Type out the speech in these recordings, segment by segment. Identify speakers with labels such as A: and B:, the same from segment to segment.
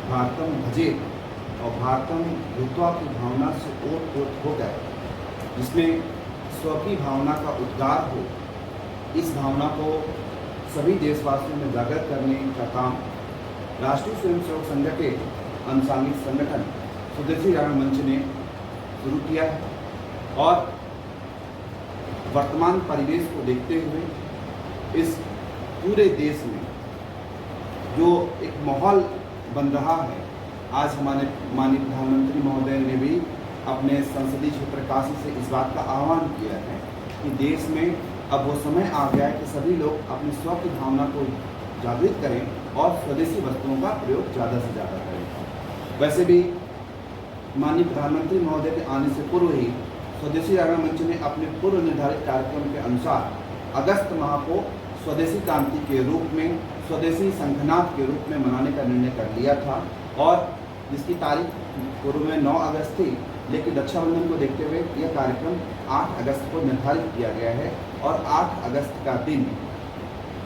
A: भारतम भजे और भारतम भूत्वा की भावना से ओत हो गए, जिसमें स्व की भावना का उद्गार हो। इस भावना को सभी देशवासियों में जागृत करने का काम राष्ट्रीय स्वयंसेवक संघ के अनुसांगिक संगठन स्वदेशी जागरण मंच ने शुरू किया है। और वर्तमान परिवेश को देखते हुए इस पूरे देश में जो एक माहौल बन रहा है, आज हमारे माननीय प्रधानमंत्री महोदय ने भी अपने संसदीय क्षेत्र काशी से इस बात का आह्वान किया है कि देश में अब वो समय आ गया है कि सभी लोग अपनी स्व की भावना को जागृत करें और स्वदेशी वस्तुओं का प्रयोग ज़्यादा से ज़्यादा करें। वैसे भी माननीय प्रधानमंत्री महोदय के आने से पूर्व ही स्वदेशी जागरण मंच ने अपने पूर्व निर्धारित कार्यक्रम के अनुसार अगस्त माह को स्वदेशी क्रांति के रूप में, स्वदेशी संघनाथ के रूप में मनाने का निर्णय कर लिया था, और जिसकी तारीख पूर्व में 9 अगस्त थी, लेकिन रक्षाबंधन को देखते हुए यह कार्यक्रम 8 अगस्त को निर्धारित किया गया है। और 8 अगस्त का दिन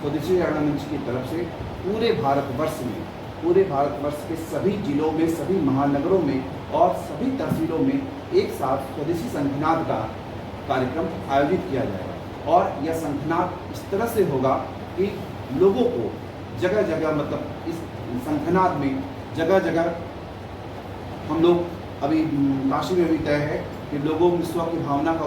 A: स्वदेशी जागरण मंच की तरफ से पूरे भारतवर्ष के सभी जिलों में, सभी महानगरों में और सभी तहसीलों में एक साथ स्वदेशी संघनाद का कार्यक्रम आयोजित किया जाएगा। और यह संघनाद इस तरह से होगा कि लोगों को जगह जगह, मतलब इस संघनाद में जगह जगह हम लोग अभी काशी में भी तय है कि लोगों में स्व की भावना का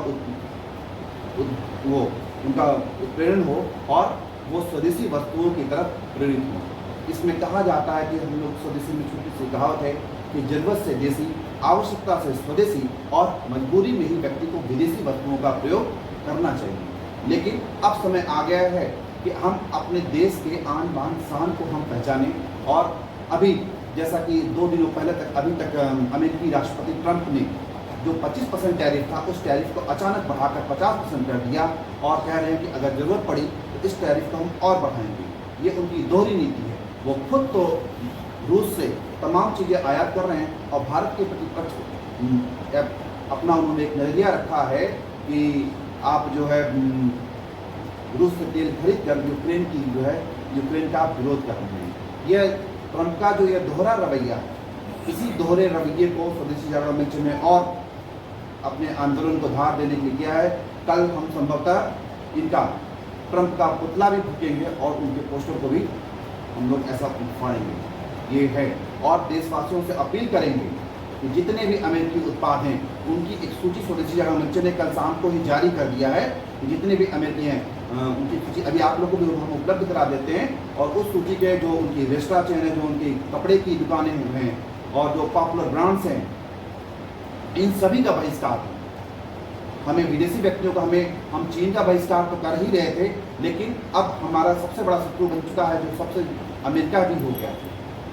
A: उनका उत्प्रेरण हो और वो स्वदेशी वस्तुओं की तरफ प्रेरित हो। इसमें कहा जाता है कि हम लोग स्वदेशी में छोटी सी कहावत है कि जरूरत से देसी, आवश्यकता से स्वदेशी और मजबूरी में ही व्यक्ति को विदेशी वस्तुओं का प्रयोग करना चाहिए। लेकिन अब समय आ गया है कि हम अपने देश के आन बान शान को हम पहचानें। और अभी जैसा कि 2 दिनों पहले तक अभी तक अमेरिकी राष्ट्रपति ट्रंप ने जो 25% टैरिफ था, उस टैरिफ को अचानक बढ़ाकर 50% कर दिया और कह रहे हैं कि अगर ज़रूरत पड़ी तो इस टैरिफ को हम और बढ़ाएंगे। ये उनकी दोहरी नीति है। वो खुद तो रूस से तमाम चीज़ें आयात कर रहे हैं और भारत के प्रति अपना उन्होंने एक नज़रिया रखा है कि आप जो है रूस से तेल खरीद कर यूक्रेन का आप विरोध कर रहे हैं। यह ट्रंप का जो यह दोहरा रवैया है, इसी दोहरे रवैये को स्वदेशी जागरण मंच ने और अपने आंदोलन को धार देने के लिए किया है। कल हम संभवतः इनका ट्रंप का पुतला भी फूकेंगे और उनके पोस्टर को भी हम लोग ऐसा फाड़ेंगे। ये है। और देशवासियों से अपील करेंगे कि जितने भी अमेरिकी उत्पाद हैं उनकी एक सूची स्वदेशी जागरण मंच ने कल शाम को ही जारी कर दिया है कि जितने भी अमेरिकी हैं उनकी सूची अभी आप लोगों को भी हम उपलब्ध करा देते हैं। और उस सूची के जो उनकी रेस्टोरेंट चेन है, जो उनकी कपड़े की दुकानें हैं और जो पॉपुलर ब्रांड्स हैं, इन सभी का बहिष्कार है। हमें विदेशी व्यक्तियों का हम चीन का बहिष्कार तो कर ही रहे थे, लेकिन अब हमारा सबसे बड़ा शत्रु बन चुका है जो सबसे अमेरिका भी हो गया।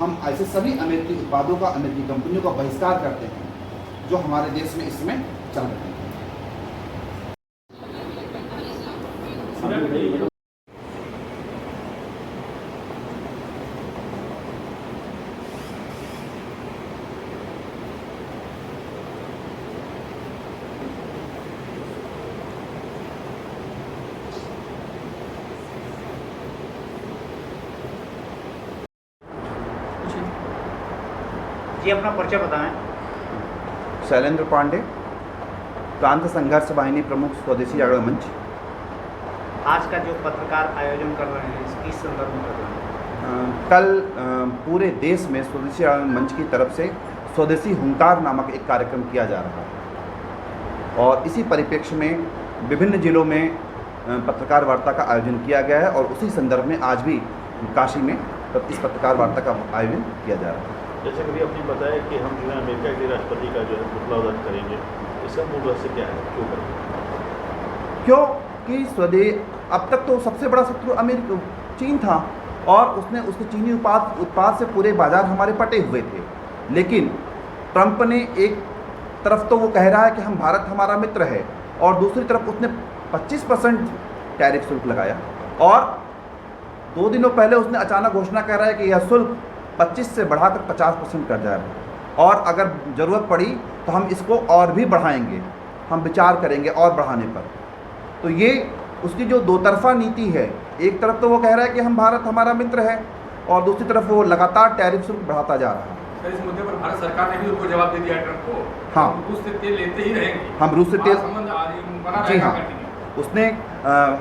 A: हम ऐसे सभी अमेरिकी उत्पादों का, अमेरिकी कंपनियों का बहिष्कार करते हैं जो हमारे देश में इस समय चल रहे हैं।
B: जी, अपना परिचय बताएं।
A: शैलेंद्र पांडे, प्रांत संघर्ष वाहिनी प्रमुख, स्वदेशी जागरण मंच।
B: आज का जो पत्रकार आयोजन कर रहे हैं, किस संदर्भ में कर रहे हैं?
A: कल पूरे देश में स्वदेशी जागरण मंच की तरफ से स्वदेशी हुंकार नामक एक कार्यक्रम किया जा रहा है और इसी परिप्रेक्ष्य में विभिन्न जिलों में पत्रकार वार्ता का आयोजन किया गया है। और उसी संदर्भ में आज भी काशी में इस पत्रकार वार्ता का आयोजन किया जा रहा है।
C: जैसे कभी आपने बताया कि हम जो है अमेरिका के राष्ट्रपति का जो है पुतला उदय करेंगे, इसका मूल रहस्य क्या है, क्यों करेंगे?
A: क्योंकि अब तक तो सबसे बड़ा शत्रु अमेरिका चीन था और उसके चीनी उत्पाद से पूरे बाजार हमारे पटे हुए थे। लेकिन ट्रंप ने एक तरफ तो वो कह रहा है कि भारत हमारा मित्र है और दूसरी तरफ उसने 25% टैरिफ शुल्क लगाया और 2 दिनों पहले उसने अचानक घोषणा कर रहा है कि यह शुल्क 25 से बढ़ाकर 50% कर जाएगा और अगर ज़रूरत पड़ी तो हम इसको और भी बढ़ाएंगे, हम विचार करेंगे और बढ़ाने पर। तो ये उसकी जो दो तरफा नीति है, एक तरफ तो वो कह रहा है कि भारत हमारा मित्र है और दूसरी तरफ वो लगातार टैरिफ शुल्क बढ़ाता जा रहा है।
D: सर, इस मुद्दे पर भारत सरकार ने भी उनको जवाब दे दिया है ट्रंप को।
A: हाँ।
D: हम रूस से तेल लेते ही रहेंगे।
A: हम रूस से तेल
D: संबंध बना
A: जी
D: रहेगा
A: हाँ,
D: कंटिन्यू।
A: उसने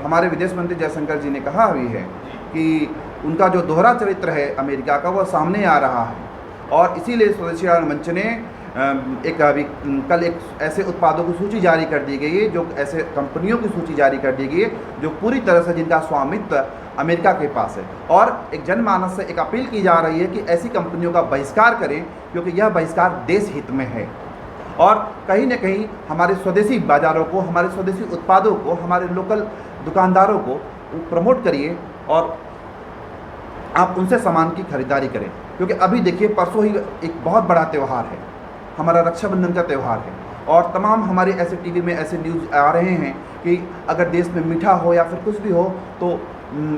A: हमारे विदेश मंत्री जयशंकर जी ने कहा भी है कि उनका जो दोहरा चरित्र है अमेरिका का वो सामने आ रहा है, और इसीलिए स्वदेशी जागरण मंच ने एक अभी कल एक ऐसे उत्पादों की सूची जारी कर दी गई है, जो ऐसे कंपनियों की सूची जारी कर दी गई है जो पूरी तरह से जिनका स्वामित्व अमेरिका के पास है, और एक जनमानस से एक अपील की जा रही है कि ऐसी कंपनियों का बहिष्कार करें, क्योंकि यह बहिष्कार देश हित में है। और कहीं न कहीं हमारे स्वदेशी बाज़ारों को, हमारे स्वदेशी उत्पादों को, हमारे लोकल दुकानदारों को प्रमोट करिए और आप उनसे सामान की खरीदारी करें, क्योंकि अभी देखिए परसों ही एक बहुत बड़ा त्यौहार है, हमारा रक्षाबंधन का त्यौहार है, और तमाम हमारे ऐसे टीवी में ऐसे न्यूज़ आ रहे हैं कि अगर देश में मीठा हो या फिर कुछ भी हो तो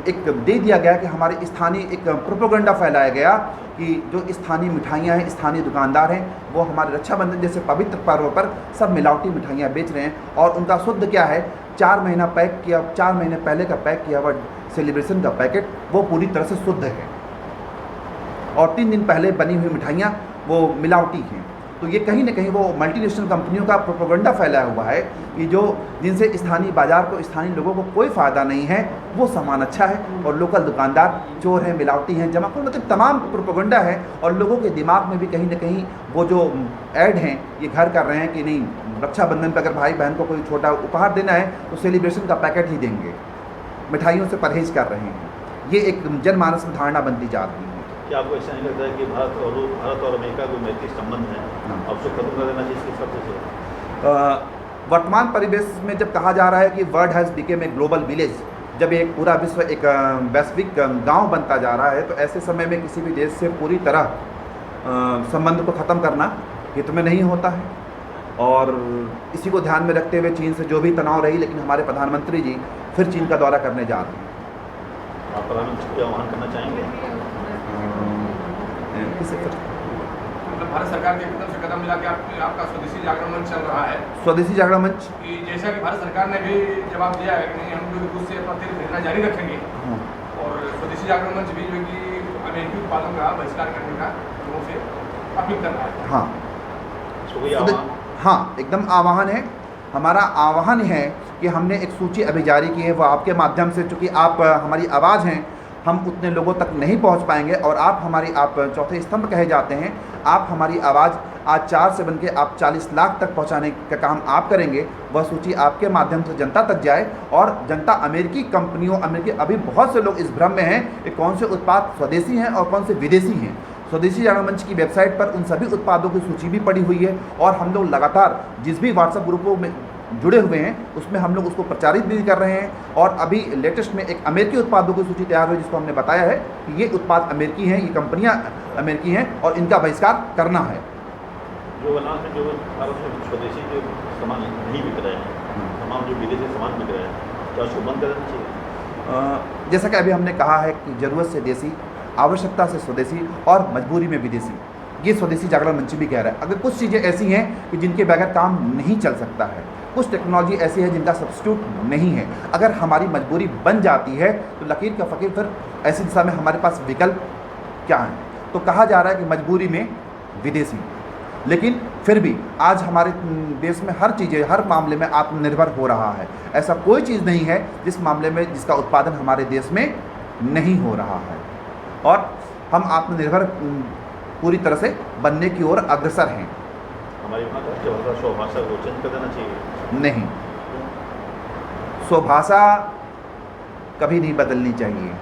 A: एक दे दिया गया कि हमारे स्थानीय एक प्रोपेगेंडा फैलाया गया कि जो स्थानीय मिठाइयाँ हैं, स्थानीय दुकानदार हैं, वो हमारे रक्षाबंधन जैसे पवित्र पर्व पर सब मिलावटी मिठाइयाँ बेच रहे हैं, और उनका शुद्ध क्या है 4 महीना पैक किया, 4 महीने पहले का पैक किया हुआ सेलिब्रेशन का पैकेट वो पूरी तरह से शुद्ध है, और 3 दिन पहले बनी हुई मिठाइयाँ वो मिलावटी हैं। तो ये कहीं ना कहीं वो मल्टीनेशनल कंपनियों का प्रोपेगेंडा फैलाया हुआ है कि जो जिनसे स्थानीय बाजार को, स्थानीय लोगों को कोई फ़ायदा नहीं है, वो सामान अच्छा है, और लोकल दुकानदार चोर हैं, मिलावटी हैं, जमाखोर, मतलब तमाम प्रोपेगेंडा है, और लोगों के दिमाग में भी कहीं ना कहीं वो जो ऐड हैं ये घर कर रहे हैं कि नहीं, रक्षाबंधन पर अगर भाई बहन को कोई छोटा उपहार देना है तो सेलिब्रेशन का पैकेट ही देंगे, मिठाइयों से परहेज कर रहे हैं। ये एक जनमानस में धारणा बनती जा रही है।
C: क्या आपको ऐसा नहीं लगता है कि भारत और अमेरिका को मैत्री संबंध है, अब उसको खत्म कर देना चाहिए इसके हिसाब से?
A: वर्तमान परिवेश में जब कहा जा रहा है कि world has became a global village, जब एक पूरा विश्व एक वैश्विक गांव बनता जा रहा है, तो ऐसे समय में किसी भी देश से पूरी तरह संबंध को ख़त्म करना हित में नहीं होता है, और इसी को ध्यान में रखते हुए चीन से जो भी तनाव रही, लेकिन हमारे प्रधानमंत्री जी फिर चीन का दौरा करने जा रहे हैं।
C: आप प्रधानमंत्री को आह्वान करना चाहेंगे?
D: मतलब भारत सरकार के कदम से कदम मिला के आपका स्वदेशी जागरण मंच चल रहा है।
A: स्वदेशी जागरण मंच
D: कि जैसा कि भारत सरकार ने भी जवाब दिया है कि नहीं, हम जो रूस से अपना तेल खरीदना जारी रखेंगे, और स्वदेशी जागरण मंच भी जो कि अमेरिकी उत्पादों का बहिष्कार करने का लोगों से अपील कर रहा है।
A: हाँ, हाँ, एकदम आह्वान है। हमारा आह्वान है कि हमने एक सूची अभी जारी की है, वो आपके माध्यम से, चूँकि आप हमारी आवाज़ हैं, हम उतने लोगों तक नहीं पहुंच पाएंगे, और आप चौथे स्तंभ कहे जाते हैं, आप हमारी आवाज़ आज 4 से बन के आप 40 लाख तक पहुंचाने का काम आप करेंगे। वह सूची आपके माध्यम से जनता तक जाए, और जनता अमेरिकी कंपनियों, अभी बहुत से लोग इस भ्रम में हैं कि कौन से उत्पाद स्वदेशी हैं और कौन से विदेशी हैं। स्वदेशी जागरण मंच की वेबसाइट पर उन सभी उत्पादों की सूची भी पड़ी हुई है, और हम लोग लगातार जिस भी व्हाट्सएप ग्रुपों में जुड़े हुए हैं उसमें हम लोग उसको प्रचारित भी कर रहे हैं, और अभी लेटेस्ट में एक अमेरिकी उत्पादों की सूची तैयार हुई जिसको हमने बताया है कि ये उत्पाद अमेरिकी हैं, ये कंपनियां अमेरिकी हैं, और इनका बहिष्कार करना है।
C: जो भारत में स्वदेशी जो सामान नहीं बिक रहे हैं, तमाम जो विदेशी सामान बिक रहे हैं, क्या उसको बंद कर देना चाहिए?
A: जैसा कि अभी हमने कहा है कि ज़रूरत से देसी, आवश्यकता से स्वदेशी, और मजबूरी में विदेशी, ये स्वदेशी जागरण मंच भी कह रहा है। अगर कुछ चीज़ें ऐसी हैं कि जिनके बगैर काम नहीं चल सकता है, कुछ टेक्नोलॉजी ऐसी है जिनका सब्स्टिट्यूट नहीं है, अगर हमारी मजबूरी बन जाती है तो लकीर का फ़कीर, फिर ऐसी दिशा में हमारे पास विकल्प क्या है? तो कहा जा रहा है कि मजबूरी में विदेशी, लेकिन फिर भी आज हमारे देश में हर चीज़ें, हर मामले में आत्मनिर्भर हो रहा है। ऐसा कोई चीज़ नहीं है जिस मामले में जिसका उत्पादन हमारे देश में नहीं हो रहा है, और हम आत्मनिर्भर पूरी तरह से बनने की ओर अग्रसर हैं।
C: हमारी भाषा स्वभाषा को चेंज कर देना चाहिए?
A: नहीं, स्वभाषा कभी नहीं बदलनी चाहिए।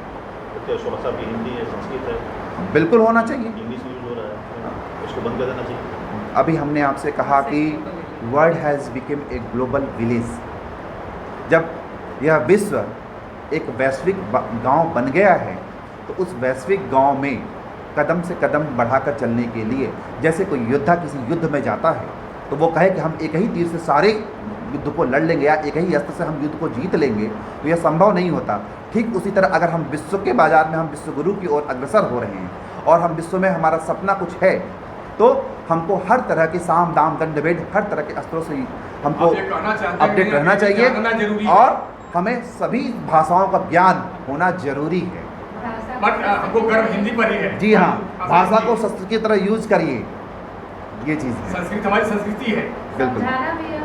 C: तो स्वभाषा भी हिंदी है, संस्कृत है,
A: बिल्कुल होना चाहिए।
C: इंग्लिश यूज हो रहा है, उसको बंद कर देना चाहिए।
A: अभी हमने आपसे कहा कि world has became a global village, जब यह विश्व एक वैश्विक गांव बन गया है, तो उस वैश्विक गांव में कदम से कदम बढ़ाकर चलने के लिए, जैसे कोई योद्धा किसी युद्ध में जाता है तो वो कहे कि हम एक ही तीर से सारे युद्ध को लड़ लेंगे, या एक ही अस्त्र से हम युद्ध को जीत लेंगे, तो यह संभव नहीं होता। ठीक उसी तरह अगर हम विश्व के बाजार में, हम विश्वगुरु की ओर अग्रसर हो रहे हैं, और हम विश्व में हमारा सपना कुछ है, तो हमको हर तरह के साम दाम दंड भेद, हर तरह के अस्त्रों से हमको अपडेट रहना चाहिए, और हमें सभी भाषाओं का ज्ञान होना जरूरी है।
D: बट हमको गर्व हिंदी पर ही है।
A: जी हाँ, भाषा को शस्त्र की तरह यूज करिए, ये चीज़ है।
D: संस्कृत हमारी संस्कृति है।
A: बिल्कुल।
E: समझाना भी